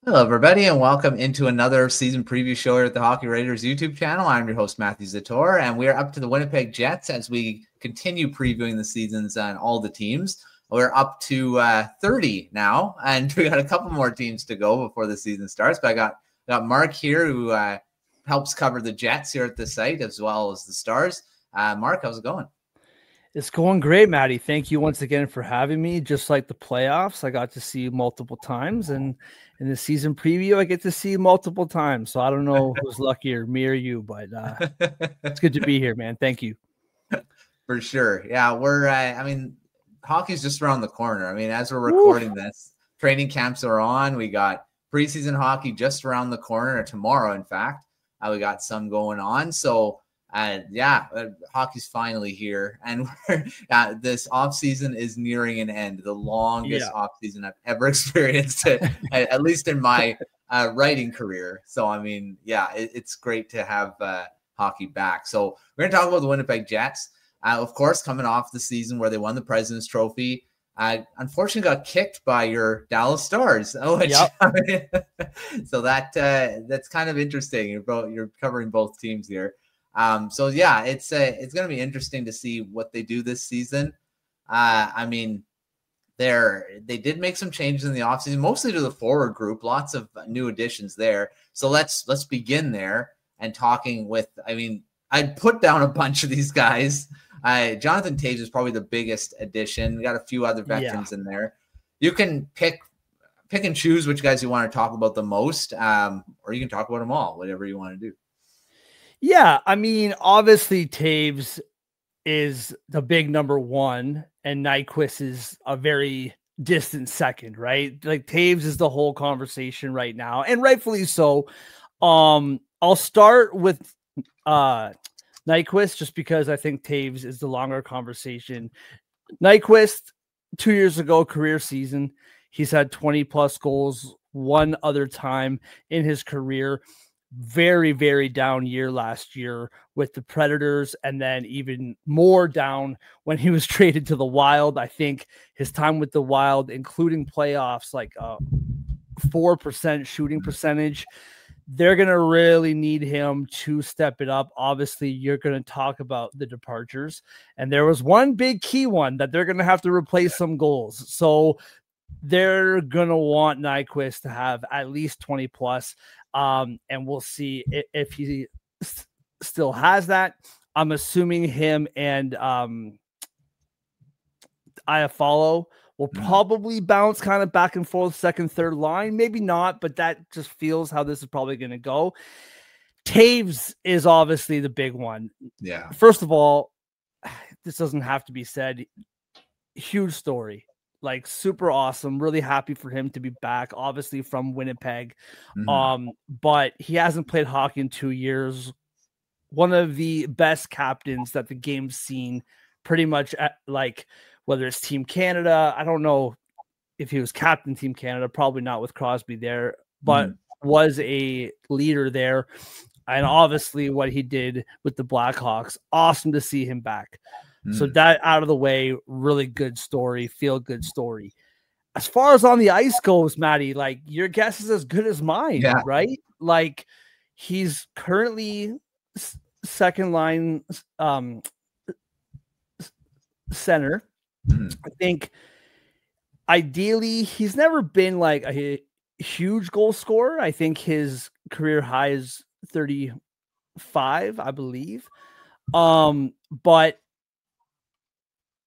Hello, everybody, and welcome into another season preview show here at the Hockey Raiders YouTube channel. I'm your host, Matthew Zator, and we are up to the Winnipeg Jets as we continue previewing the seasons and all the teams. We're up to 30 now, and we got a couple more teams to go before the season starts. But I got Marc here, who helps cover the Jets here at the site as well as the Stars. Marc, how's it going? It's going great, Maddie. Thank you once again for having me. Just like the playoffs, I got to see you multiple times, and in the season preview, I get to see you multiple times. So I don't know who's luckier, me or you, but it's good to be here, man. Thank you. For sure. Yeah, we're hockey's just around the corner. I mean, as we're recording this, training camps are on. We got preseason hockey just around the corner, or tomorrow, in fact. We got some going on. So hockey's finally here, and this off season is nearing an end. The longest off season I've ever experienced, at least in my writing career. So I mean, it's great to have hockey back. So we're gonna talk about the Winnipeg Jets, of course, coming off the season where they won the President's Trophy. Unfortunately, got kicked by your Dallas Stars. So that's kind of interesting. You're covering both teams here. It's going to be interesting to see what they do this season. They did make some changes in the offseason, mostly to the forward group, lots of new additions there. So let's begin there and talking with, I'd put down a bunch of these guys. Jonathan Toews is probably the biggest addition. We got a few other veterans in there. You can pick and choose which guys you want to talk about the most, or you can talk about them all, whatever you want to do. Yeah, obviously Toews is the big number one, and Nyquist is a very distant second, right? Like Toews is the whole conversation right now, and rightfully so. I'll start with Nyquist just because I think Toews is the longer conversation. Nyquist, 2 years ago, career season, he's had 20+ goals one other time in his career. Very, very down year last year with the Predators, and then even more down when he was traded to the Wild. I think his time with the Wild, including playoffs, like 4% shooting percentage, they're going to really need him to step it up. Obviously, you're going to talk about the departures, and there was one big key one that they're going to have to replace some goals. So they're going to want Nyquist to have at least 20+. And we'll see if he still has that. I'm assuming him and Iafallo will probably bounce kind of back and forth, second, third line. Maybe not, but that just feels how this is probably going to go. Toews is obviously the big one. Yeah. First of all, this doesn't have to be said. Huge story. Like super awesome, really happy for him to be back, obviously from Winnipeg. But he hasn't played hockey in 2 years. One of the best captains that the game's seen, pretty much whether it's Team Canada. I don't know if he was captain Team Canada, probably not with Crosby there, but was a leader there. And obviously what he did with the Blackhawks, awesome to see him back. So that out of the way, really good story, feel good story. As far as on the ice goes, Maddie, like your guess is as good as mine, right? Like he's currently second line center. I think ideally he's never been like a huge goal scorer. I think his career high is 35, I believe. But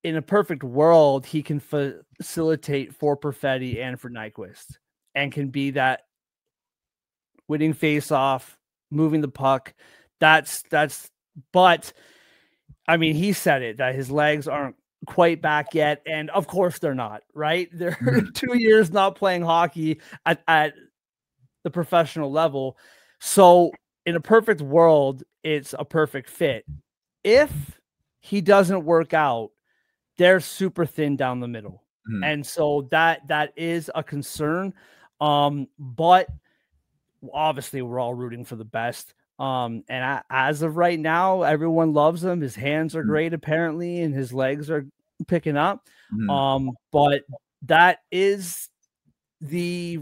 in a perfect world, he can facilitate for Perfetti and for Nyquist and can be that winning face-off, moving the puck. But he said it, that his legs aren't quite back yet. And of course they're not, right? They're 2 years not playing hockey at the professional level. So in a perfect world, it's a perfect fit. If he doesn't work out, they're super thin down the middle. And so that is a concern. But obviously we're all rooting for the best. And as of right now, everyone loves him. His hands are great, apparently, and his legs are picking up. But that is the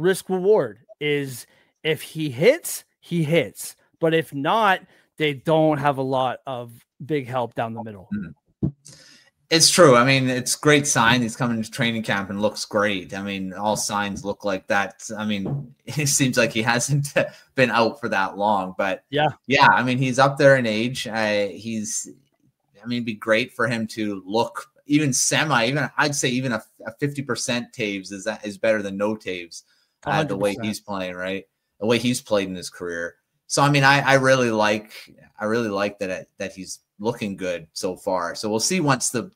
risk reward is if he hits, he hits. But if not, they don't have a lot of big help down the middle. It's true. I mean, it's great sign. He's coming to training camp and looks great. I mean, all signs look like that. I mean, it seems like he hasn't been out for that long, but yeah. I mean, he's up there in age. It'd be great for him to look even I'd say even a 50% Taves is better than no Taves. The way he's playing, right? The way he's played in his career. So, I mean, I really like that he's looking good so far. So we'll see once of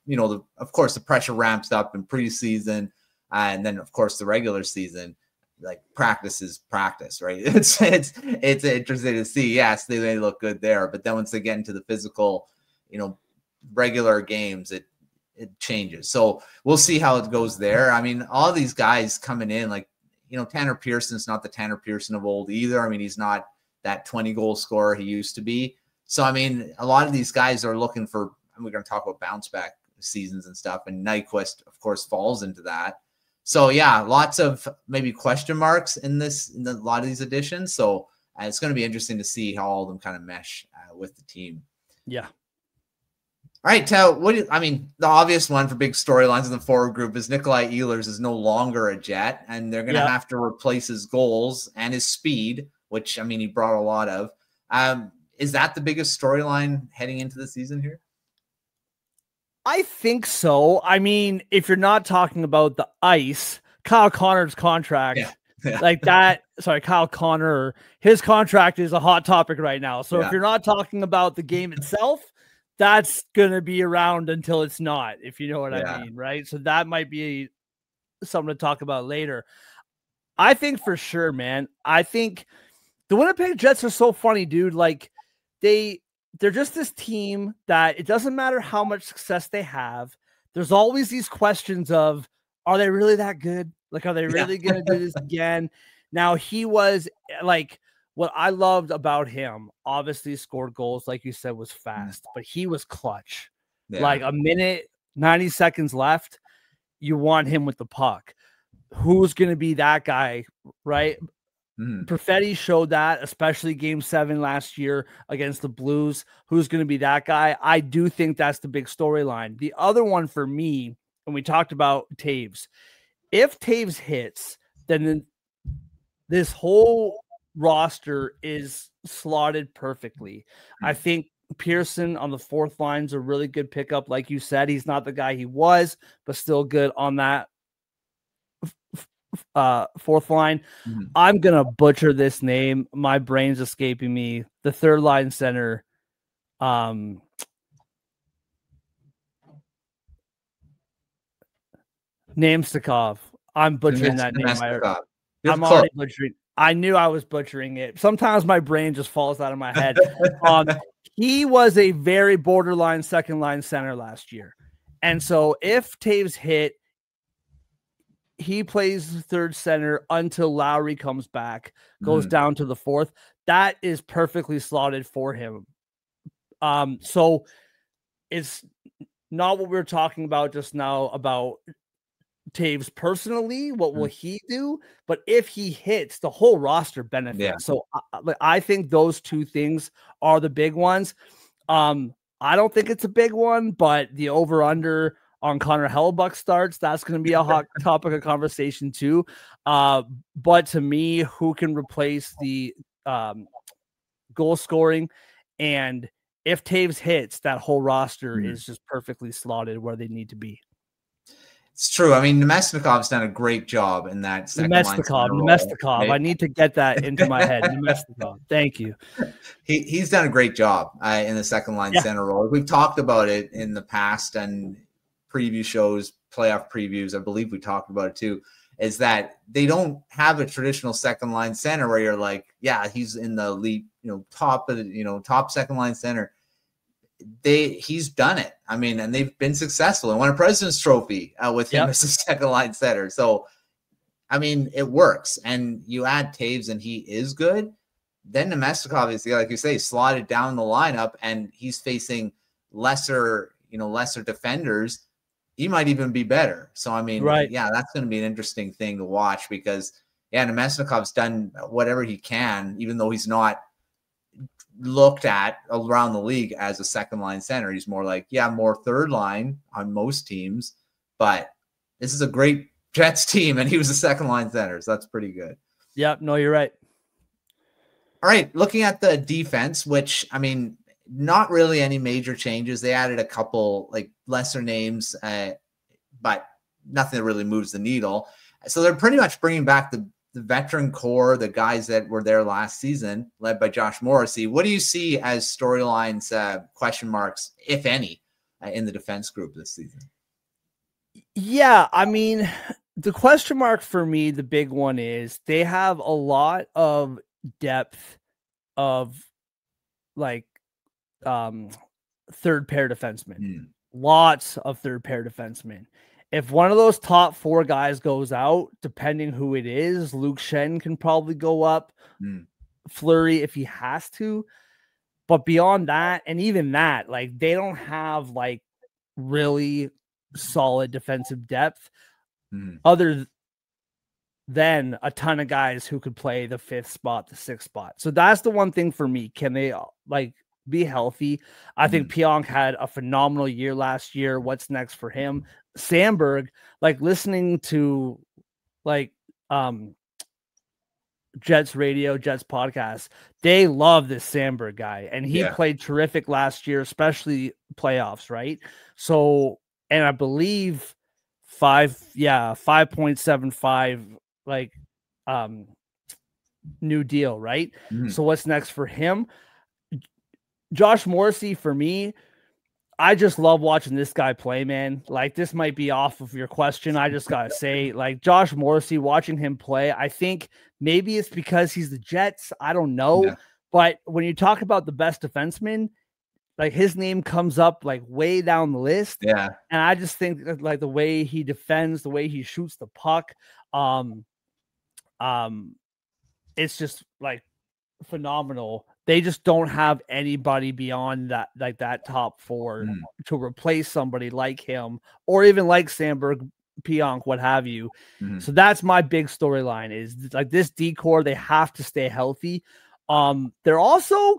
course the pressure ramps up in preseason, and then of course the regular season, like practice is practice, right? It's interesting to see. Yes, they look good there, but then once they get into the physical, regular games, it changes. So we'll see how it goes there. I mean, all these guys coming in, like, Tanner Pearson's not the Tanner Pearson of old either. I mean, he's not that 20-goal scorer he used to be. So, I mean, a lot of these guys are looking for, and we're going to talk about bounce back seasons and stuff, and Nyquist, of course, falls into that. So, yeah, lots of maybe question marks in a lot of these additions. So, it's going to be interesting to see how all of them kind of mesh with the team. Yeah. All right, Tao, the obvious one for big storylines in the forward group is Nikolai Ehlers is no longer a Jet, and they're going to have to replace his goals and his speed, which, I mean, he brought a lot of. Is that the biggest storyline heading into the season here? I think so. I mean, if you're not talking about the ice, Kyle Connor's contract, like that, Kyle Connor, his contract is a hot topic right now. So if you're not talking about the game itself, that's going to be around until it's not, if you know what I mean, right? So that might be something to talk about later. I think for sure, man. I think the Winnipeg Jets are so funny, dude. Like, they're just this team that it doesn't matter how much success they have. There's always these questions of, are they really that good? Like, are they really going to do this again? Now, he was like, what I loved about him, obviously scored goals, like you said, was fast, but he was clutch. Like a minute, 90 seconds left, you want him with the puck. Who's going to be that guy, right? Perfetti showed that, especially Game 7 last year against the Blues. Who's going to be that guy? I do think that's the big storyline. The other one for me, and we talked about Taves. If Taves hits, then this whole roster is slotted perfectly. I think Pearson on the fourth line is a really good pickup. Like you said, he's not the guy he was, but still good on that fourth line. I'm gonna butcher this name. My brain's escaping me. The third line center, Namestnikov. I'm butchering that name. I'm already butchering. I knew I was butchering it. Sometimes my brain just falls out of my head. He was a very borderline second line center last year, and so if Taves hit, he plays third center until Lowry comes back, goes down to the fourth. That is perfectly slotted for him. So it's not what we were talking about just now about Taves personally. What will he do? But if he hits, the whole roster benefits. Yeah. So I think those two things are the big ones. I don't think it's a big one, but the over-under on Connor Hellebuck starts, that's going to be a hot topic of conversation too. But to me, who can replace the goal scoring? And if Taves hits, that whole roster is just perfectly slotted where they need to be. It's true. I mean, Namestnikov's done a great job in that second line. Namestnikov. I need to get that into my head. Namestnikov. Thank you. He's done a great job in the second line center role. We've talked about it in the past and preview shows, playoff previews. I believe we talked about it too. Is that they don't have a traditional second line center where you're like, yeah, he's in the elite, top of top second line center. He's done it. I mean, and they've been successful and won a President's Trophy with him as a second line center. So, I mean, it works. And you add Taves and he is good. Then Namestnikov is, like you say, slotted down the lineup and he's facing lesser defenders. He might even be better. So, I mean, that's going to be an interesting thing to watch because, yeah, Nemesnikov's done whatever he can, even though he's not looked at around the league as a second line center. He's more like, more third line on most teams, but this is a great Jets team, and he was a second line center, so that's pretty good. Yep, no, you're right. All right, looking at the defense, which, I mean, not really any major changes. They added a couple like lesser names, but nothing that really moves the needle. So they're pretty much bringing back the veteran core, the guys that were there last season, led by Josh Morrissey. What do you see as storylines, question marks, if any, in the defense group this season? Yeah, I mean, the question mark for me, the big one is they have a lot of depth of like third pair defensemen. Lots of third pair defensemen. If one of those top 4 guys goes out, depending who it is, Luke Schenn can probably go up. Fleury if he has to. But beyond that, and even that, like they don't have like really solid defensive depth other than a ton of guys who could play the 5th spot, the 6th spot. So that's the one thing for me. Can they like be healthy? I think Pionk had a phenomenal year last year. What's next for him? Sandberg, like listening to like Jets radio, Jets podcast, they love this Sandberg guy, and he played terrific last year, especially playoffs, right? So, and I believe 5.75 like new deal, right? So what's next for him? Josh Morrissey, for me, I just love watching this guy play, man. Like, this might be off of your question. I just got to say, like, Josh Morrissey, watching him play, I think maybe it's because he's the Jets. I don't know. Yeah. But when you talk about the best defenseman, like, his name comes up, like, way down the list. Yeah. And I just think that, like, the way he defends, the way he shoots the puck, it's just, like, phenomenal. They just don't have anybody beyond that, like that top 4 to replace somebody like him or even like Sandberg, Pionk, what have you. So that's my big storyline is like this D-core, they have to stay healthy. They're also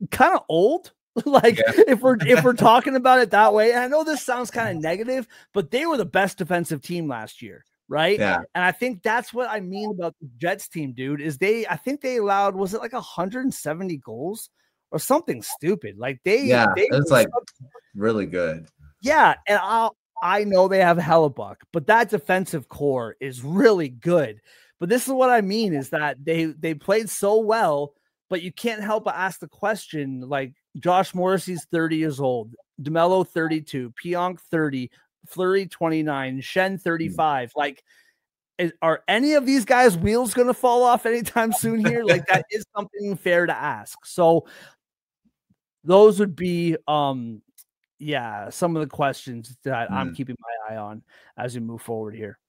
kind of old. Like if we're talking about it that way, and I know this sounds kind of negative, but they were the best defensive team last year. Right. Yeah. And I think that's what I mean about the Jets team, dude, is I think they allowed, was it like 170 goals or something stupid? Like it's like really good. Yeah. And I know they have Hellebuck, but that defensive core is really good. But this is what I mean is that they played so well, but you can't help but ask the question, like Josh Morrissey's 30 years old, DeMello 32, Pionk 30, Fleury 29, Schenn 35. Like, are any of these guys' wheels going to fall off anytime soon here? Like, that is something fair to ask. So those would be, some of the questions that I'm keeping my eye on as we move forward here.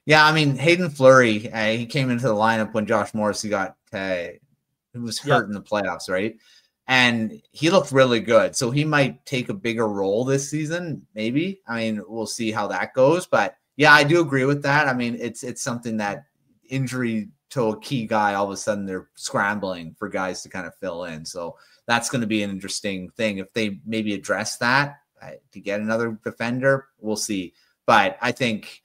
Yeah, I mean, Hayden Fleury, he came into the lineup when Josh Morrissey was hurt in the playoffs, right? And he looked really good. So he might take a bigger role this season, maybe. I mean, we'll see how that goes. But yeah, I do agree with that. I mean, it's something that injury to a key guy, all of a sudden they're scrambling for guys to kind of fill in. So that's going to be an interesting thing. If they maybe address that to get another defender, we'll see. But I think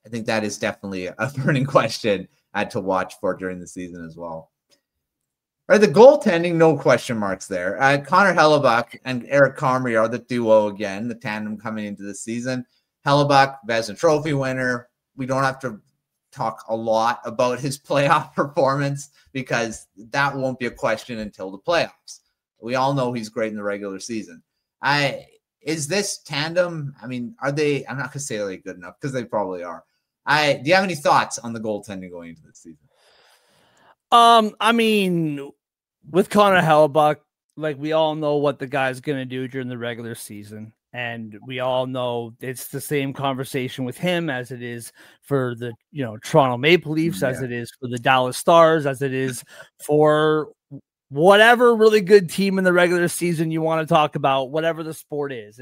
that is definitely a burning question to watch for during the season as well. All right, the goaltending, no question marks there. Connor Hellebuck and Eric Comrie are the duo again, the tandem coming into the season. Hellebuck, Vezina Trophy winner. We don't have to talk a lot about his playoff performance because that won't be a question until the playoffs. We all know he's great in the regular season. Is this tandem, I mean, are they, I'm not going to say they're good enough because they probably are. Do you have any thoughts on the goaltending going into this season? I mean, with Connor Hellebuck, like we all know what the guy's going to do during the regular season. And we all know it's the same conversation with him as it is for the, Toronto Maple Leafs, as it is for the Dallas Stars, as it is for whatever really good team in the regular season you want to talk about, whatever the sport is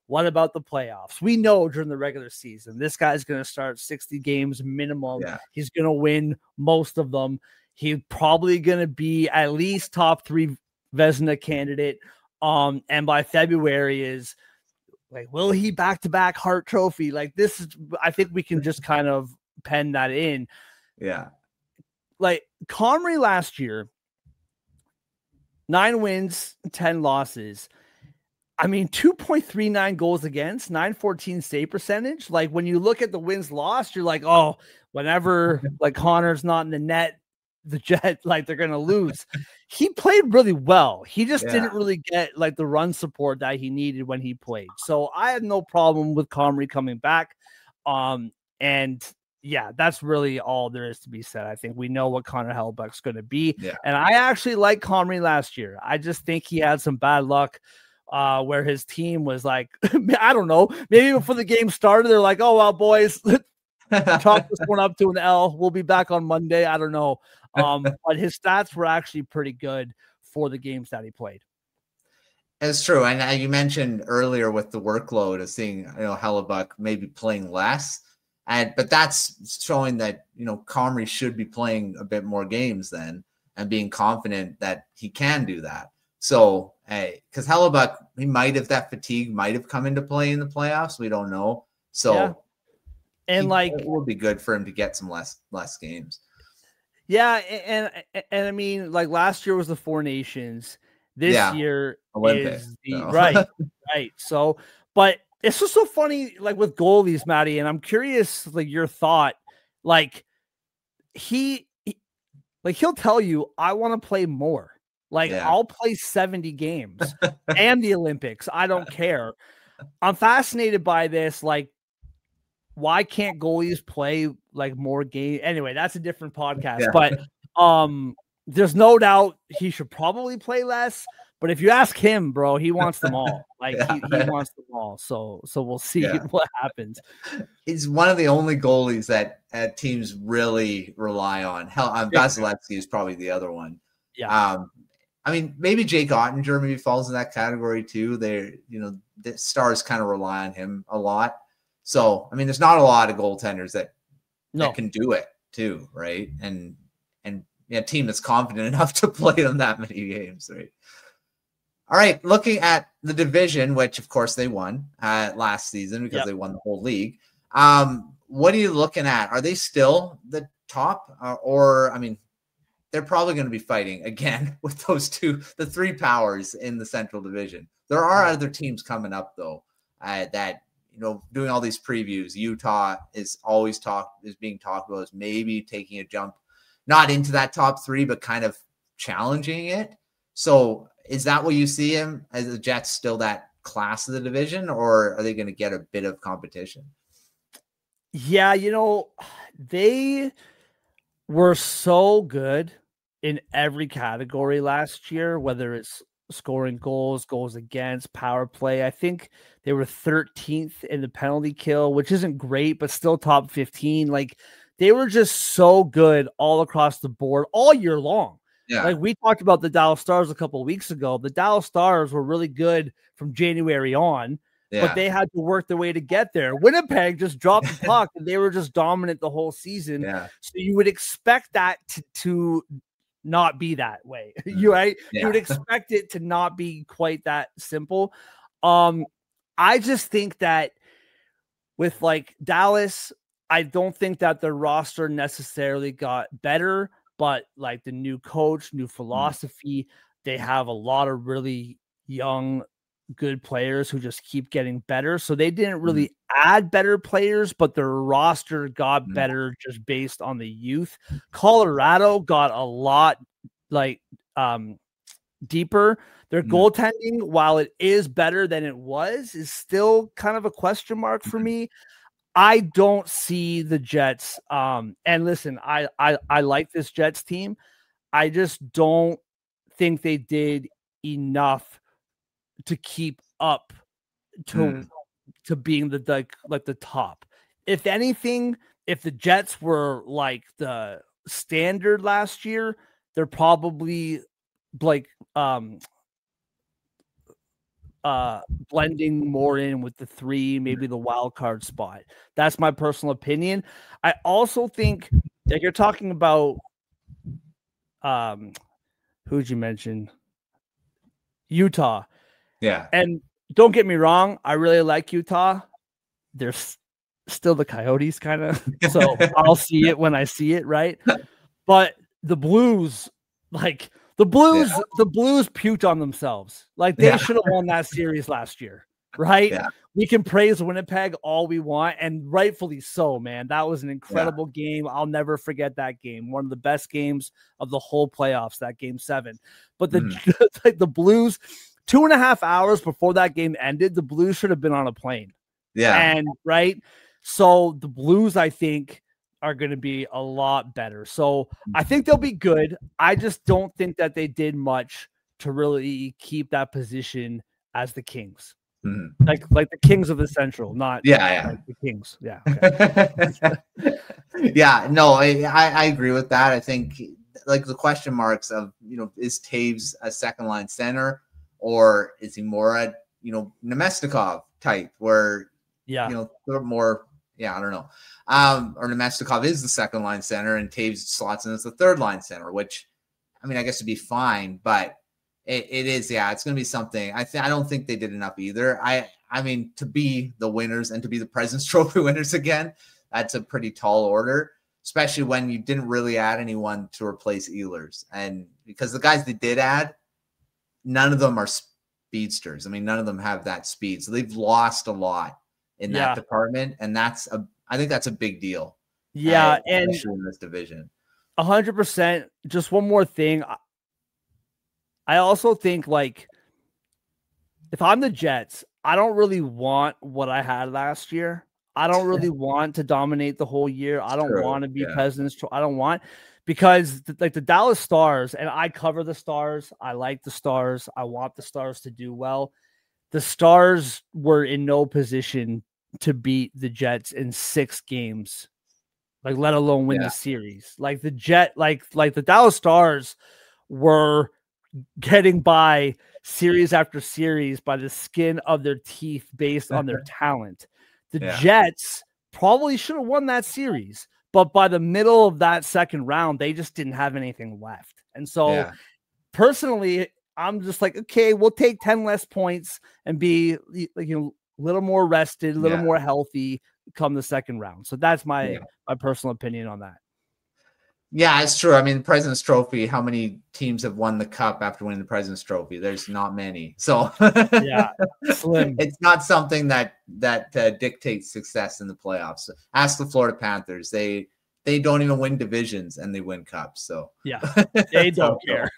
What about the playoffs? We know during the regular season, this guy's going to start 60 games minimum. Yeah. He's going to win most of them. He's probably going to be at least top 3 Vezina candidate. And by February is like, will he back-to-back Hart Trophy? Like this is, I think we can just kind of pen that in. Yeah. Like Comrie last year, 9 wins, 10 losses. I mean, 2.39 goals against, 914 save percentage. Like when you look at the wins lost, you're like, oh, whenever like Connor's not in the net, the Jet, like they're going to lose. He played really well. He just didn't really get like the run support that he needed when he played. So I had no problem with Comrie coming back. And yeah, that's really all there is to be said. I think we know what Connor Hellebuyck's going to be. Yeah. And I actually like Comrie last year. I just think he had some bad luck where his team was like, I don't know, maybe before the game started, they're like, oh, well, boys, chalk this one up to an L. We'll be back on Monday. I don't know. But his stats were actually pretty good for the games that he played. It's true. And you mentioned earlier with the workload of seeing, Hellebuyck maybe playing less. But that's showing that, Comrie should be playing a bit more games then and being confident that he can do that. So, because Hellebuyck, he might have that fatigue might have come into play in the playoffs. We don't know. So, and it will be good for him to get some less games. Yeah, and I mean, like last year was the Four Nations. This year Olympic, is the right. So, but it's just so funny, like with goalies, Maddie, and I'm curious, like your thought, like he'll tell you, I want to play more. Like I'll play 70 games and the Olympics. I don't care. I'm fascinated by this. Like, why can't goalies play like more games? Anyway, that's a different podcast. But there's no doubt he should probably play less. But if you ask him, bro, he wants them all. Like he wants them all. So we'll see what happens. He's one of the only goalies that teams really rely on. Vasilevsky is probably the other one. Yeah. I mean, maybe Jake Ottinger maybe falls in that category too. The Stars kind of rely on him a lot. So, I mean, there's not a lot of goaltenders that can do it too, right? And a team that's confident enough to play them that many games, right? All right, looking at the division, which of course they won last season because they won the whole league. What are you looking at? Are they still the top, or I mean, they're probably going to be fighting again with the 3 powers in the Central Division. There are other teams coming up though that. Doing all these previews, Utah is being talked about as maybe taking a jump, not into that top 3, but kind of challenging it. So is that what you see him as the Jets still that class of the division, or are they going to get a bit of competition? Yeah. They were so good in every category last year, whether it's scoring goals against, power play. I think they were 13th in the penalty kill, which isn't great, but still top 15. Like they were just so good all across the board all year long. Yeah. Like we talked about the Dallas Stars a couple of weeks ago. The Dallas Stars were really good from January on, but they had to work their way to get there. Winnipeg just dropped the puck and they were just dominant the whole season. Yeah. So you would expect that to not be that way. You would expect it to not be quite that simple. I just think that with like Dallas, I don't think that their roster necessarily got better, but like the new coach, new philosophy, they have a lot of really young, good players who just keep getting better. So they didn't really add better players, but their roster got better just based on the youth. Colorado got a lot deeper. Their goaltending, while it is better than it was, is still kind of a question mark for me. I don't see the Jets. And listen, I like this Jets team. I just don't think they did enough to keep up to being the top. If anything, if the Jets were like the standard last year, they're probably like blending more in with the 3, maybe the wild card spot. That's my personal opinion. I also think that you're talking about who'd you mention? Utah. Yeah. And don't get me wrong, I really like Utah. They're still the Coyotes kind of. So I'll see it when I see it, right? But the Blues, the Blues puked on themselves. Like they should have won that series last year, right? Yeah. We can praise Winnipeg all we want, and rightfully so, man. That was an incredible game. I'll never forget that game. One of the best games of the whole playoffs, that game 7. But the Blues, 2.5 hours before that game ended, the Blues should have been on a plane. Yeah. And right. So the Blues, I think, are going to be a lot better. So I think they'll be good. I just don't think that they did much to really keep that position as the Kings. Mm-hmm. Like the Kings of the Central, not like the Kings. Yeah. Okay. Yeah, no, I agree with that. I think like the question marks of, is Taves a second line center, or is he more a, Nemestikov type where, they're more, I don't know. Or Nemestikov is the second line center and Taves slots in as the third line center, which, I mean, I guess it'd be fine, but it is, it's going to be something. I don't think they did enough either. I mean, to be the winners and to be the President's Trophy winners again, that's a pretty tall order, especially when you didn't really add anyone to replace Ehlers. And because the guys they did add, none of them are speedsters. I mean, none of them have that speed. So they've lost a lot in that department. And I think that's a big deal. Yeah. And in this division. 100%. Just one more thing. I also think, if I'm the Jets, I don't really want what I had last year. I don't really want to dominate the whole year. I don't want to be President's. I don't want, because the Dallas Stars, and I cover the Stars. I like the Stars. I want the Stars to do well. The Stars were in no position to beat the Jets in 6 games, let alone win the series. The Dallas Stars were getting by series after series by the skin of their teeth based on their talent. The Jets probably should have won that series, but by the middle of that second round, they just didn't have anything left. And so personally, I'm just okay, we'll take 10 less points and be a little more rested, a little more healthy come the second round. So that's my personal opinion on that. Yeah, it's true. I mean, the President's Trophy, how many teams have won the cup after winning the President's Trophy? There's not many. So slim. It's not something that dictates success in the playoffs. Ask the Florida Panthers. They don't even win divisions and they win cups. So they don't care.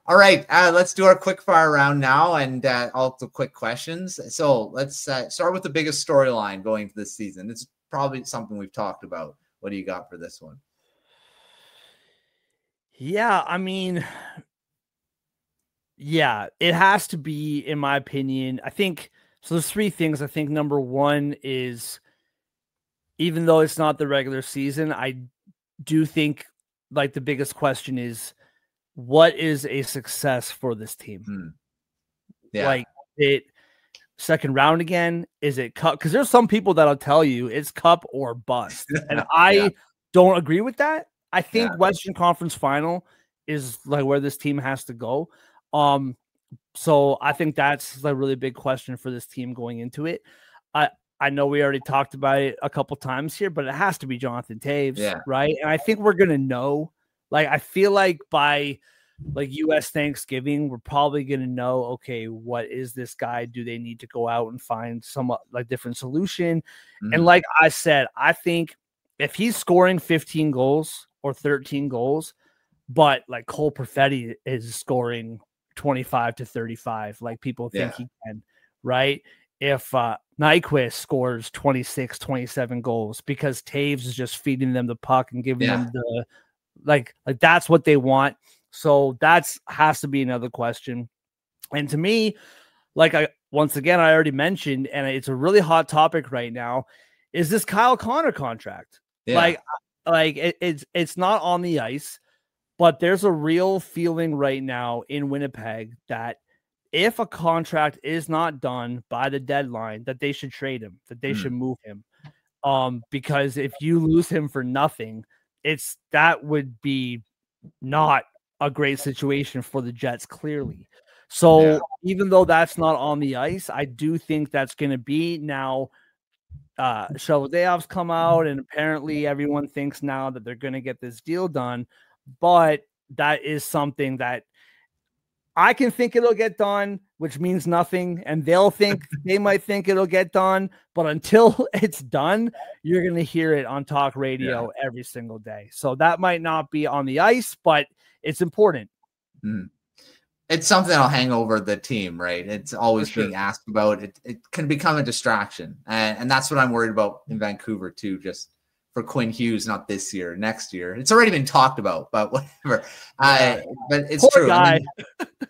All right, let's do our quick fire round now and all the quick questions. So let's start with the biggest storyline going into this season. It's probably something we've talked about. What do you got for this one? Yeah, I mean, it has to be, in my opinion. I think so. There's 3 things. I think number 1 is, even though it's not the regular season, I do think the biggest question is, what is a success for this team? Second round again? Is it cup? Because there's some people that'll tell you it's cup or bust. And I don't agree with that. I think Western Conference Final is where this team has to go. So I think that's a really big question for this team going into it. I know we already talked about it a couple times here, but it has to be Jonathan Taves, right? And I think we're gonna know. I feel like by U.S. Thanksgiving, we're probably going to know, okay, what is this guy? Do they need to go out and find some different solution? Mm-hmm. And like I said, I think if he's scoring 15 goals or 13 goals, but Cole Perfetti is scoring 25 to 35, people think he can, right? If Nyquist scores 26, 27 goals because Taves is just feeding them the puck and giving them the that's what they want. So that's has to be another question. And to me, once again, I already mentioned, and it's a really hot topic right now, is this Kyle Connor contract. It's not on the ice, But there's a real feeling right now in Winnipeg that if a contract is not done by the deadline, that they should trade him, that they should move him. Because if you lose him for nothing, that would be not a great situation for the Jets, clearly. So even though that's not on the ice, I do think that's going to be now. Shelley-Dayoff's come out, and apparently everyone thinks now that they're going to get this deal done. But that is something that I can think it'll get done, which means nothing. And they might think it'll get done. But until it's done, you're going to hear it on talk radio every single day. So that might not be on the ice, but it's important. It's something I'll hang over the team, right? It's always being asked about. It can become a distraction. And that's what I'm worried about in Vancouver too, just for Quinn Hughes, not this year, next year. It's already been talked about, but whatever. But it's Poor true. Guy.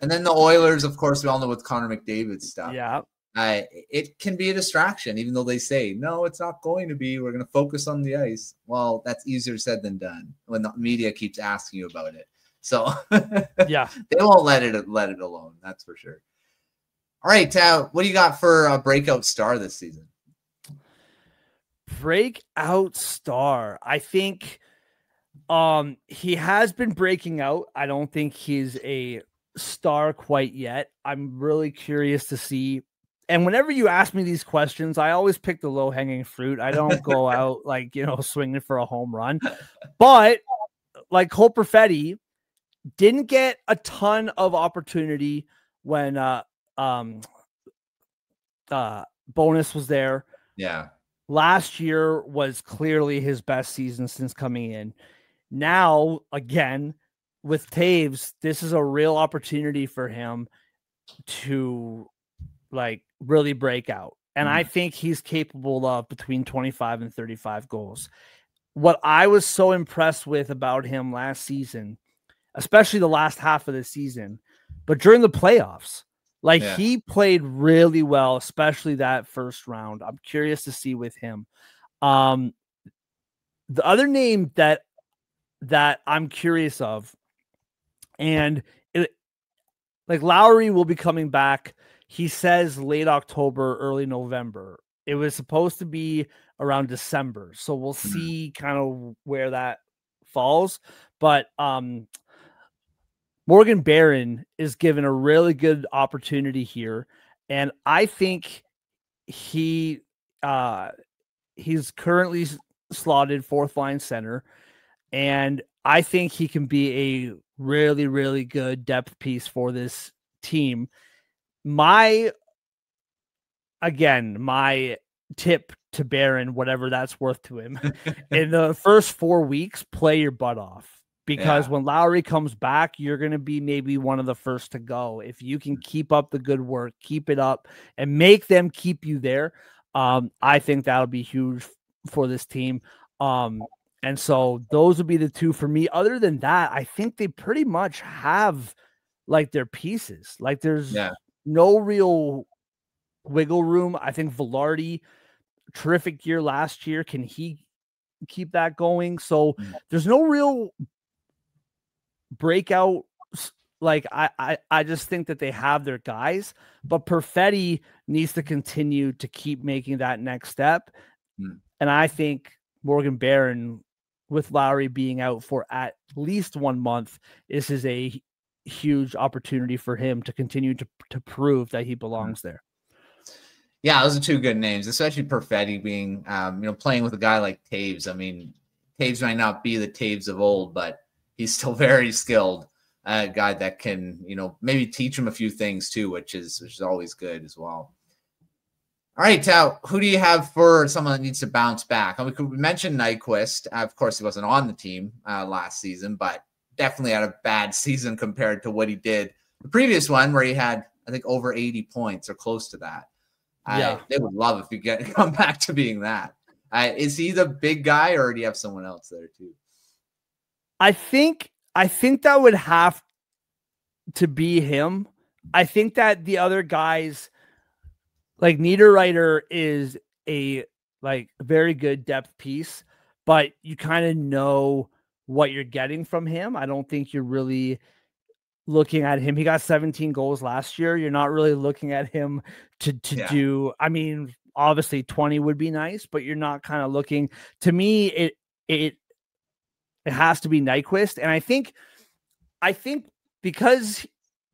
And then the Oilers, of course, we all know with Connor McDavid's stuff. Yeah. It can be a distraction, even though they say, no, it's not going to be. We're going to focus on the ice. Well, that's easier said than done when the media keeps asking you about it. So yeah, they won't let it alone. That's for sure. All right. What do you got for a breakout star this season? Breakout star. I think he has been breaking out. I don't think he's a star quite yet. I'm really curious to see. And whenever you ask me these questions, I always pick the low-hanging fruit. I don't go out swinging for a home run. But like Cole Perfetti didn't get a ton of opportunity when Bonus was there. Yeah. Last year was clearly his best season since coming in. Now, again, with Taves, this is a real opportunity for him to really break out. And I think he's capable of between 25 and 35 goals. What I was so impressed with about him last season, especially the last half of the season, but during the playoffs, he played really well, especially that first round. I'm curious to see with him. The other name that I'm curious of, and Lowry will be coming back. He says late October, early November. It was supposed to be around December. So we'll see kind of where that falls. But Morgan Barron is given a really good opportunity here. And I think he's currently slotted fourth line center. And I think he can be a really, really good depth piece for this team. My tip to Barron, whatever that's worth to him, in the first 4 weeks, play your butt off. Because when Lowry comes back, you're going to be maybe one of the first to go. If you can keep up the good work, keep it up, and make them keep you there, I think that'll be huge for this team. And so those would be the two for me. Other than that, I think they pretty much have their pieces. There's no real wiggle room. I think Velarde, terrific year last year. Can he keep that going? So there's no real breakout. I just think that they have their guys, but Perfetti needs to continue to keep making that next step. And I think Morgan Barron, with Lowry being out for at least 1 month, this is a huge opportunity for him to continue to prove that he belongs there. Yeah, those are two good names, especially Perfetti being, playing with a guy like Taves. I mean, Taves might not be the Taves of old, but he's still very skilled. A guy that can, maybe teach him a few things too, which is always good as well. All right, who do you have for someone that needs to bounce back? We mentioned Nyquist. Of course, he wasn't on the team last season, but definitely had a bad season compared to what he did the previous one, where he had, I think, over 80 points or close to that. They would love if you come back to being that. Is he the big guy, or do you have someone else there too? I think that would have to be him. I think that the other guys, Niederreiter, is a very good depth piece, but you kind of know what you're getting from him. I don't think you're really looking at him. He got 17 goals last year. You're not really looking at him to do, I mean, obviously 20 would be nice, but you're not kind of looking. To me, it has to be Nyquist. And I think because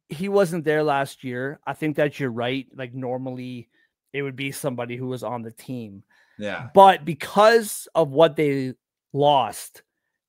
he wasn't there last year, I think that you're right. Like normally it would be somebody who was on the team. Yeah. But because of what they lost,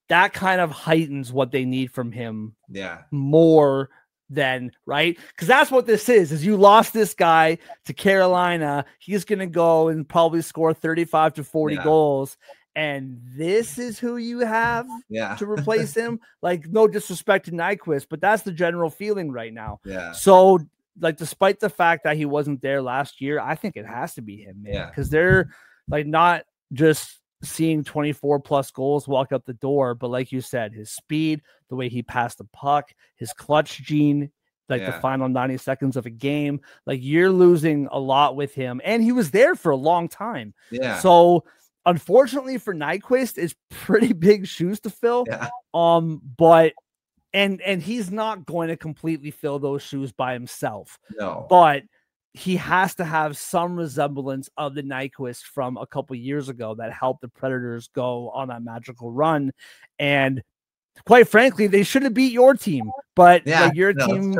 that kind of heightens what they need from him. Yeah. More than, right? Because that's what this is you lost this guy to Carolina. He's going to go and probably score 35 to 40 goals. And this is who you have to replace him. Like, no disrespect to Nyquist, but that's the general feeling right now. Yeah. So, like, despite the fact that he wasn't there last year, I think it has to be him, man. Because they're like not just seeing 24 plus goals walk out the door, but like you said, his speed, the way he passed the puck, his clutch gene, like the final 90 seconds of a game, like you're losing a lot with him. And he was there for a long time. Yeah. So unfortunately for Nyquist, it's pretty big shoes to fill. Yeah. But and he's not going to completely fill those shoes by himself. No. But he has to have some resemblance of the Nyquist from a couple years ago that helped the Predators go on that magical run. And quite frankly, they should have beat your team, but your team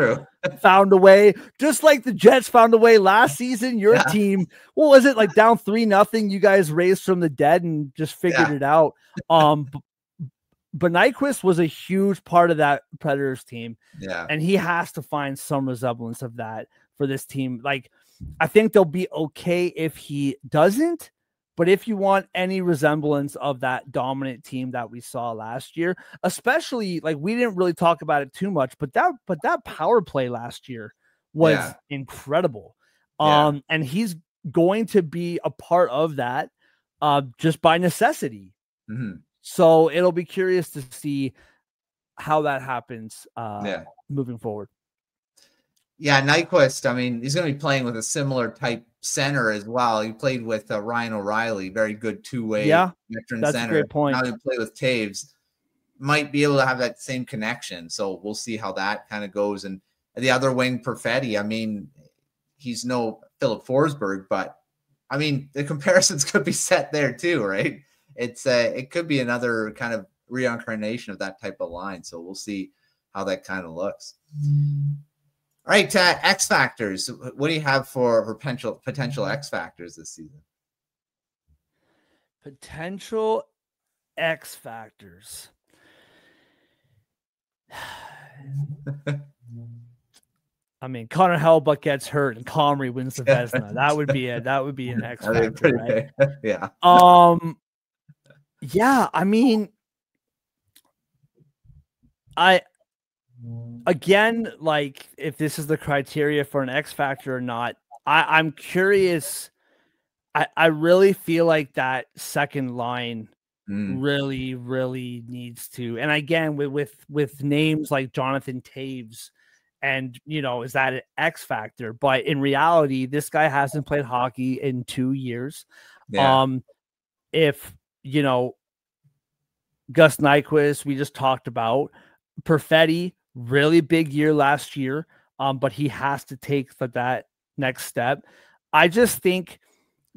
found a way, just like the Jets found a way last season. Your team, what was it, like down 3-0? You guys raised from the dead and just figured it out. But Nyquist was a huge part of that Predators team. Yeah. And he has to find some resemblance of that for this team. Like, I think they'll be okay if he doesn't, but if you want any resemblance of that dominant team that we saw last year, especially, like, we didn't really talk about it too much, but that power play last year was incredible. And he's going to be a part of that just by necessity. Mm-hmm. So it'll be curious to see how that happens moving forward. Yeah, Nyquist, I mean, he's going to be playing with a similar type center as well. He played with Ryan O'Reilly, very good two-way veteran that's center. A great point. Now he play with Taves, might be able to have that same connection. So we'll see how that kind of goes. And the other wing, Perfetti, I mean, he's no Philip Forsberg, but I mean, the comparisons could be set there too, right? It could be another kind of reincarnation of that type of line. So we'll see how that kind of looks. All right, X factors. What do you have for potential X factors this season? Potential X factors. I mean, Connor Hellebuyck gets hurt and Comrie wins the Vezina. That would be an X factor, right? Yeah. Yeah. I mean, again, like, if this is the criteria for an X factor or not, I'm curious. I really feel like that second line really, really needs to. And again, with names like Jonathan Taves, and is that an X factor? But in reality, this guy hasn't played hockey in 2 years. Yeah. If Gus Nyquist, we just talked about, Perfetti, really big year last year, but he has to take that next step. I just think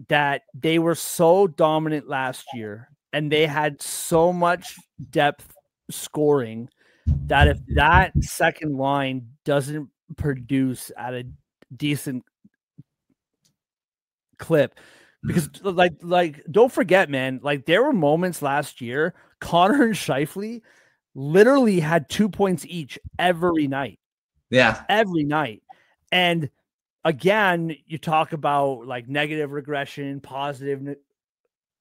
that they were so dominant last year and they had so much depth scoring that if that second line doesn't produce at a decent clip, because like don't forget, man, like there were moments last year, Connor and Scheifele literally had 2 points each every night. Yeah. Every night. And again, you talk about like negative regression, positive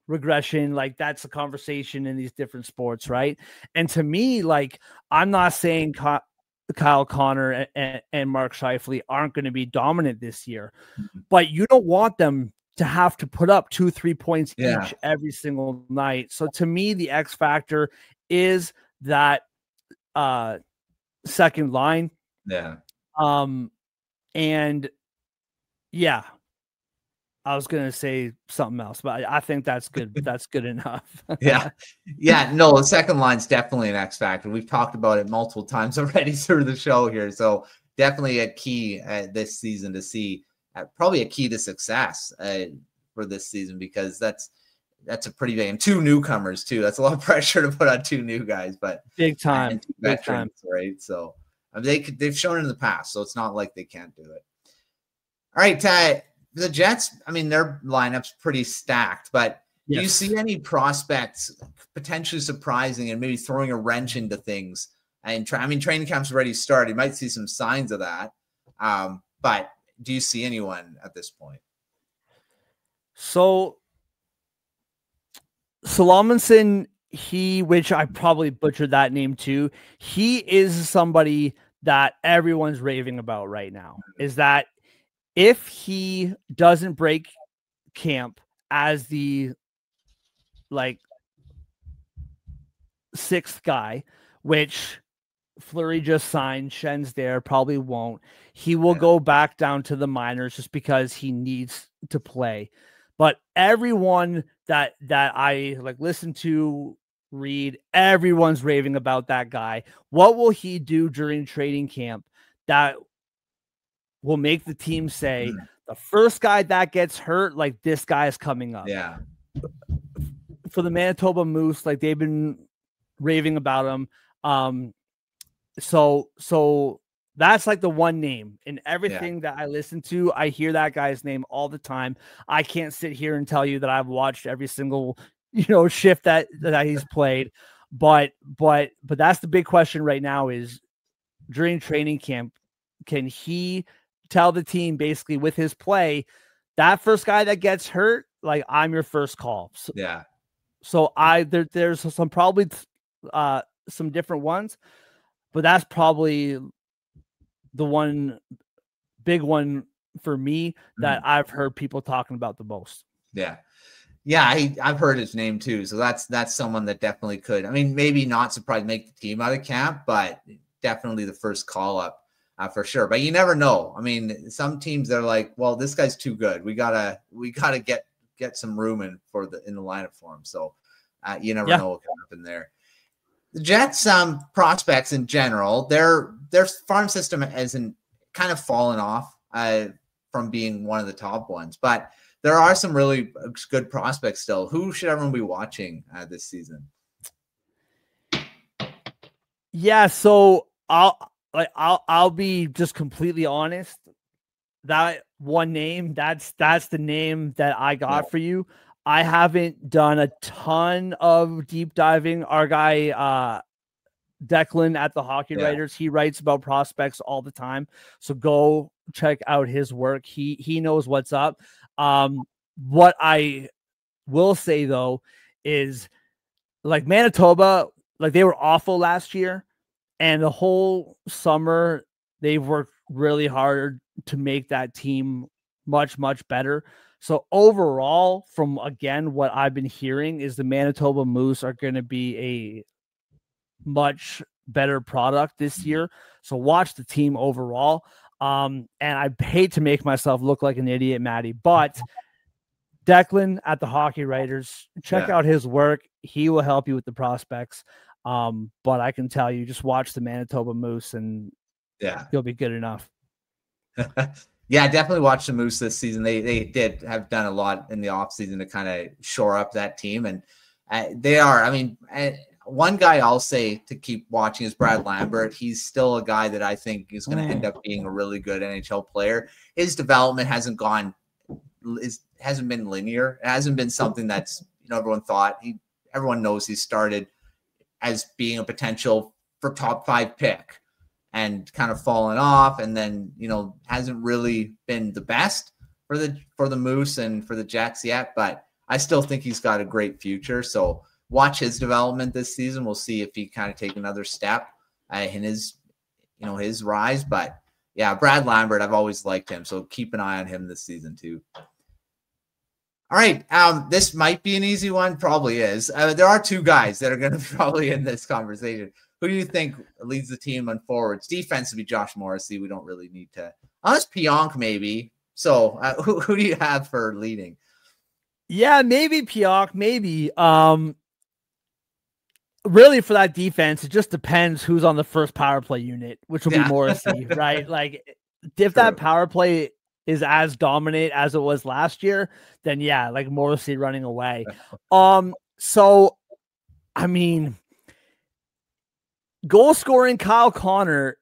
regression, like that's a conversation in these different sports, right? And to me, like, I'm not saying Kyle Connor and Marc Scheifele aren't going to be dominant this year, but you don't want them to have to put up 2-3 points each every single night. So to me, the X factor is that second line. Yeah. And yeah, I was gonna say something else, but I think that's good. That's good enough. Yeah. No, the second line's definitely an X factor. We've talked about it multiple times already through the show here. So definitely a key this season to see, probably a key to success for this season, because that's a pretty big, and 2 newcomers too. That's a lot of pressure to put on 2 new guys, but big time, and 2 veterans, right? So they've shown it in the past, so it's not like they can't do it. All right, the Jets, I mean, their lineup's pretty stacked, but do you see any prospects potentially surprising and maybe throwing a wrench into things? And training camp's already started. You might see some signs of that. But do you see anyone at this point? So Solomonson, which I probably butchered that name too, he is somebody that everyone's raving about right now. Is that if he doesn't break camp as the 6th guy, which Fleury just signed, Schen's there, probably won't. He will go back down to the minors just because he needs to play. But everyone that I listen to, read, everyone's raving about that guy. What will he do during training camp that will make the team say the first guy that gets hurt, this guy is coming up? Yeah. For the Manitoba Moose, they've been raving about him. So that's the one name in everything that I listen to. I hear that guy's name all the time. I can't sit here and tell you that I've watched every single, shift that he's played, but that's the big question right now is during training camp, can he tell the team basically with his play, that first guy that gets hurt, I'm your first call. So there's some probably some different ones, but that's probably the one big one for me that I've heard people talking about the most. I've heard his name too. So that's someone that definitely could. I mean, maybe not surprised make the team out of camp, but definitely the first call up for sure. But you never know. I mean, some teams are like, well, this guy's too good. We gotta get some room in the lineup for him. So you never know what can happen there. The Jets prospects in general, their farm system hasn't kind of fallen off from being one of the top ones, but there are some really good prospects still. Who should everyone be watching this season? Yeah, so I'll be just completely honest. That one name, that's the name that I got for you. I haven't done a ton of deep diving. Our guy Declan at the Hockey Writers, he writes about prospects all the time. So go check out his work. He knows what's up. What I will say though is Manitoba, they were awful last year, and the whole summer they've worked really hard to make that team much, much better. So overall, from again, what I've been hearing is the Manitoba Moose are going to be a much better product this year. So watch the team overall. And I hate to make myself look like an idiot, Maddie, but Declan at the Hockey Writers, check out his work. He will help you with the prospects. But I can tell you, just watch the Manitoba Moose and you'll be good enough. Definitely watch the Moose this season. They did have done a lot in the offseason to kind of shore up that team. And they are, I mean, one guy I'll say to keep watching is Brad Lambert. He's still a guy that I think is going to end up being a really good NHL player. His development hasn't been linear. It hasn't been something that's, everyone thought. Everyone knows he started as being a potential for top 5 pick and kind of fallen off, and then hasn't really been the best for the Moose and for the Jets yet. But I still think he's got a great future. So watch his development this season. We'll see if he kind of take another step in his rise. But Brad Lambert, I've always liked him, so keep an eye on him this season too. All right, this might be an easy one. Probably is. There are 2 guys that are going to be probably in this conversation. Who do you think leads the team on forwards? Defense would be Josh Morrissey. We don't really need to. Unless Pionk maybe. So who do you have for leading? Yeah, maybe Pionk, maybe. Really, for that defense, it just depends who's on the first power play unit, which will be Morrissey, right? Like, if that power play is as dominant as it was last year, then yeah, like Morrissey running away. So, I mean, goal scoring, Kyle Connor.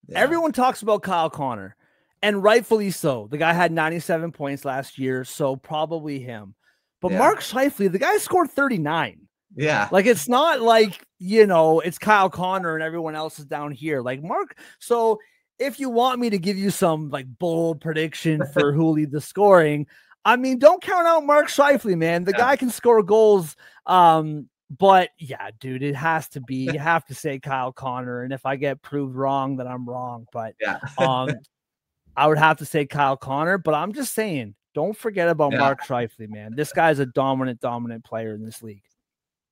Yeah. Everyone talks about Kyle Connor, and rightfully so. The guy had 97 points last year, so probably him. But Mark Scheifele, the guy scored 39. Yeah. Like, it's not like, you know, it's Kyle Connor and everyone else is down here. Like, Mark, so if you want me to give you some, like, bold prediction for who will lead the scoring, I mean, don't count out Mark Scheifele, man. The guy can score goals. But, yeah, dude, it has to be, you have to say Kyle Connor. And if I get proved wrong, then I'm wrong. But I would have to say Kyle Connor. But I'm just saying, don't forget about Mark Scheifele, man. This guy's a dominant player in this league.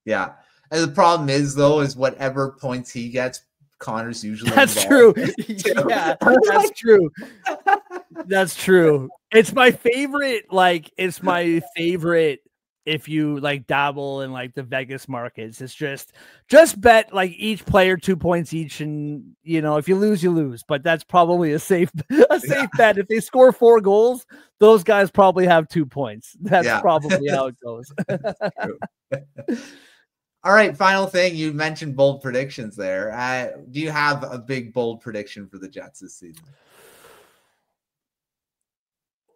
Yeah. And the problem is, though, is whatever points he gets, Connor's usually That's true. Yeah, that's true. That's true. It's my favorite. Like, it's my favorite if you, like, dabble in, like, the Vegas markets. It's just bet, like, each player 2 points each. And, you know, if you lose, you lose. But that's probably a safe bet. If they score 4 goals, those guys probably have 2 points. That's probably how it goes. All right, final thing. You mentioned bold predictions there. Do you have a big bold prediction for the Jets this season?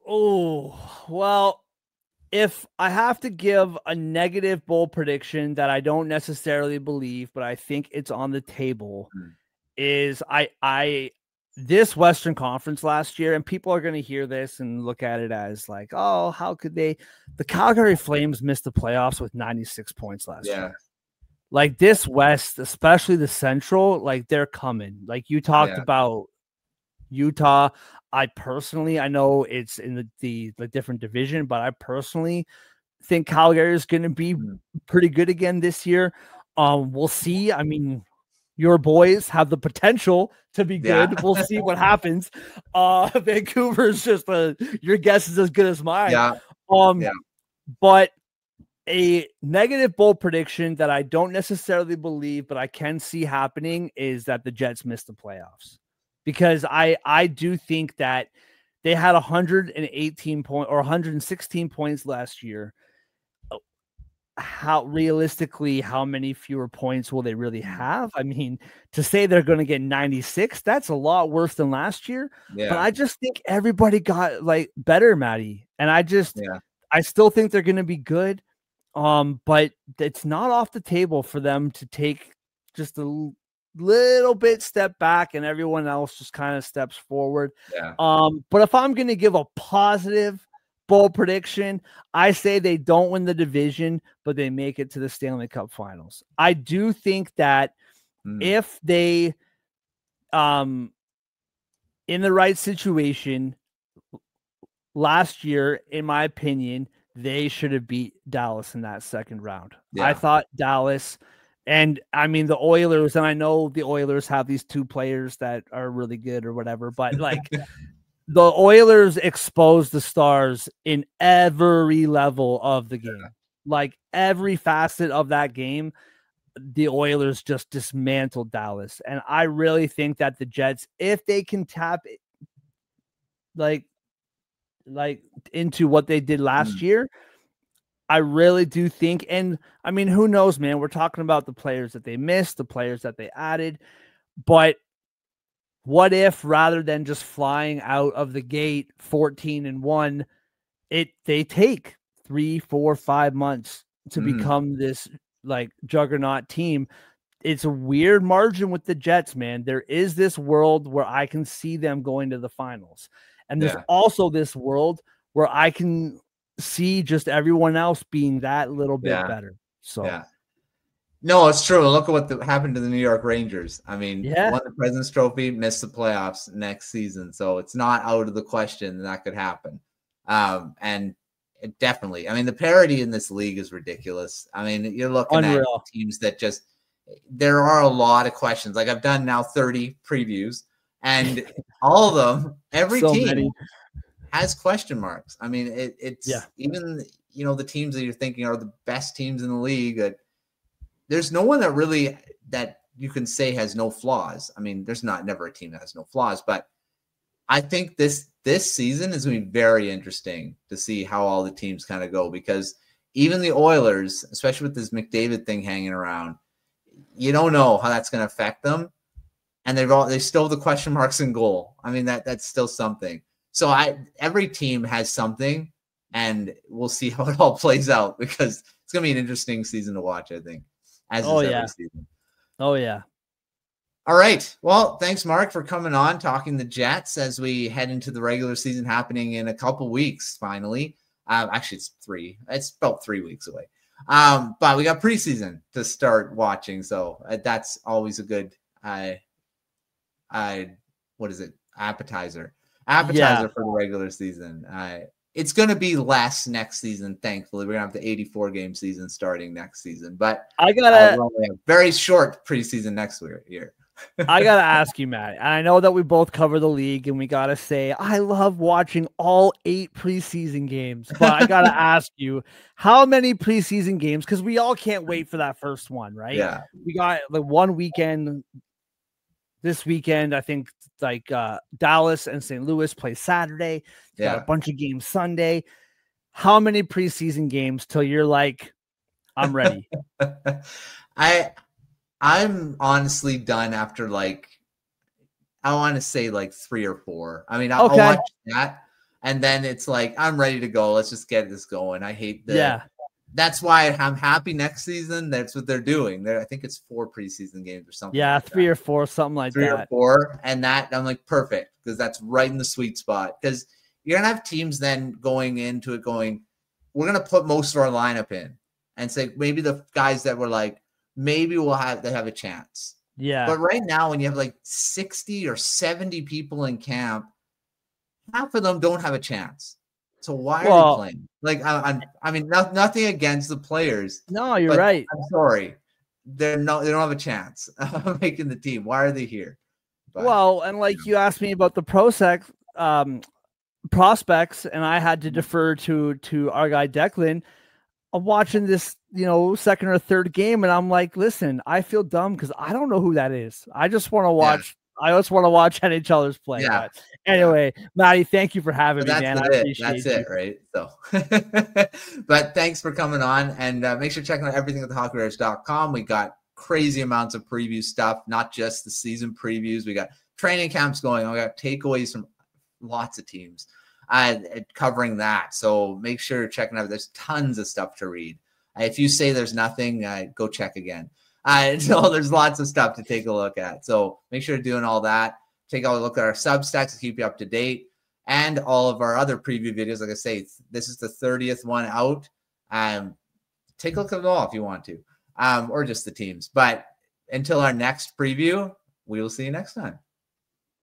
Oh, well, if I have to give a negative bold prediction that I don't necessarily believe, but I think it's on the table, is this Western Conference last year, and people are going to hear this and look at it as like, oh, how could they? The Calgary Flames missed the playoffs with 96 points last year. Like, this West, especially the Central, like, they're coming. Like, you talked about Utah. I know it's in the different division, but I personally think Calgary is going to be pretty good again this year. We'll see. I mean, your boys have the potential to be good. We'll see what happens. Vancouver's just your guess is as good as mine. But a negative bold prediction that I don't necessarily believe, but I can see happening, is that the Jets miss the playoffs, because I do think that they had 118 points or 116 points last year. How many fewer points will they really have? I mean, to say they're going to get 96, that's a lot worse than last year. But I just think everybody got, like, better, Maddie. And I still think they're going to be good. But it's not off the table for them to take just a little bit step back and everyone else just kind of steps forward. But if I'm going to give a positive bold prediction, I say they don't win the division, but they make it to the Stanley Cup Finals. I do think that if they, in the right situation last year, in my opinion, they should have beat Dallas in that second round. I thought Dallas, and I mean the Oilers, and I know the Oilers have these 2 players that are really good or whatever, but like the Oilers exposed the Stars in every level of the game. Like, every facet of that game, the Oilers just dismantled Dallas. And I really think that the Jets, if they can tap it, like into what they did last year, I really do think, and I mean, who knows, man, we're talking about the players that they missed, the players that they added, but what if, rather than just flying out of the gate 14-1, they take 3, 4, 5 months to become this, like, juggernaut team? It's a weird margin with the Jets, man. There is this world where I can see them going to the finals. And there's also this world where I can see just everyone else being that little bit better. So, no, it's true. Look at what happened to the New York Rangers. I mean, won the President's Trophy, missed the playoffs next season. So it's not out of the question that could happen. And it definitely, I mean, the parity in this league is ridiculous. I mean, you're looking at teams that just, there are a lot of questions. Like, I've done now 30 previews. And all of them, every team has question marks. I mean, it's even, you know, the teams that you're thinking are the best teams in the league. There's no one that really that you can say has no flaws. I mean, there's never a team that has no flaws, but I think this season is going to be very interesting to see how all the teams kind of go, because even the Oilers, especially with this McDavid thing hanging around, you don't know how that's going to affect them. And they still have the question marks in goal. I mean, that's still something. So every team has something, and we'll see how it all plays out, because it's going to be an interesting season to watch, I think, as is every season. Oh, yeah. All right. Well, thanks, Marc, for coming on, talking the Jets as we head into the regular season happening in a couple weeks, finally. Actually, it's about 3 weeks away. But we got preseason to start watching. So that's always a good, what is it? Appetizer for the regular season. It's going to be less next season, thankfully. We're going to have the 84-game season starting next season. But I got a very short preseason next year. I got to ask you, Matt, and I know that we both cover the league, and we got to say I love watching all 8 preseason games. But I got to ask you, how many preseason games? Because we all can't wait for that first one, right? Yeah. We got the one weekend this weekend. I think Dallas and St. Louis play Saturday. Got a bunch of games Sunday. How many preseason games till you're like, I'm ready? I'm honestly done after I want to say 3 or 4. I mean, I'll watch that, and then it's like, I'm ready to go. Let's just get this going. I hate that's why I'm happy next season. That's what they're doing. I think it's 4 preseason games or something. Yeah, like 3 that. or 4, something like 3 that. 3 or 4, and that I'm like, perfect, because that's right in the sweet spot. Because you're gonna have teams then going into it going, we're gonna put most of our lineup in, and say maybe the guys that were like, maybe they have a chance. Yeah. But right now, when you have 60 or 70 people in camp, half of them don't have a chance. So why are they playing? I mean, nothing against the players. No, you're right. I'm sorry. They don't have a chance of making the team. Why are they here? But, well, and you asked me about the prospects, and I had to defer to our guy Declan. I'm watching this, second or third game, and I'm like, listen, I feel dumb because I don't know who that is. I just want to watch. Yeah. I just want to watch NHLers play. Yeah. But anyway, Matty, thank you for having me, man. I appreciate it, right? So, but thanks for coming on, and make sure to check out everything at thehockeywriters.com. We got crazy amounts of preview stuff, not just the season previews. We got training camps going on. We got takeaways from lots of teams. Covering that. So make sure to check it out. There's tons of stuff to read. If you say there's nothing, go check again. So there's lots of stuff to take a look at. So make sure to doing all that. Take a look at our Substacks to keep you up to date, and all of our other preview videos. Like I say, this is the 30th one out. Take a look at it all if you want to, or just the teams. But until our next preview, we will see you next time.